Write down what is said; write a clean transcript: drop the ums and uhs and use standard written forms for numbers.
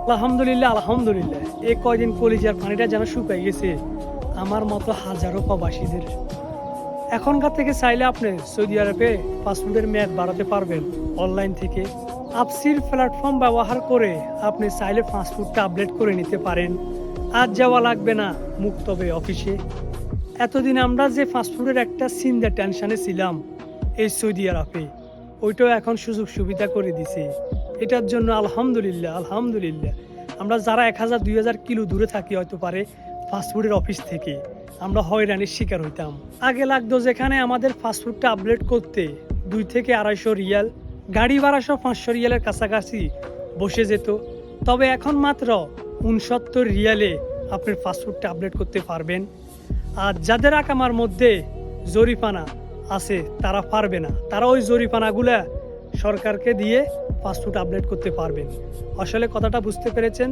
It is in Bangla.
আলহামদুলিল্লাহ আলহামদুলিল্লাহ, এই কয়দিন কলিজার পানিটা যেন শুকাই গেছে আমার মতো হাজারো প্রবাসীদের। এখনকার থেকে চাইলে আপনি সৌদি আরবে পাসপোর্টের মেয়াদ বাড়াতে পারবেন অনলাইন থেকে। আপসির প্ল্যাটফর্ম ব্যবহার করে আপনি চাইলে পাসপোর্টটা আপডেট করে নিতে পারেন। আজ যাওয়া লাগবে না মুক্তবে অফিসে। এতদিন আমরা যে পাসপোর্টের একটা চিন্তা টেনশনে ছিলাম এই সৌদি আরবে, ওইটাও এখন সুযোগ সুবিধা করে দিছে। এটার জন্য আলহামদুলিল্লাহ আলহামদুলিল্লাহ। আমরা যারা 1000-2000 কিলো দূরে থাকি হয়তো পারে পাসপোর্টের অফিস থেকে, আমরা হয়রানির শিকার হইতাম। আগে লাগতো যেখানে আমাদের পাসপোর্টটা আপডেট করতে 200-250 রিয়াল, গাড়ি ভাড়া সহ 500 রিয়ালের কাছাকাছি বসে যেত। তবে এখন মাত্র 69 রিয়ালে আপনার পাসপোর্টটা আপডেট করতে পারবেন। আর যাদের আকামার মধ্যে জরিপানা আছে তারা পারবে না, তারা ওই জরিপানাগুলা সরকারকে দিয়ে পাসপোর্ট আপডেট করতে পারবেন। আসলে কথাটা বুঝতে পেরেছেন?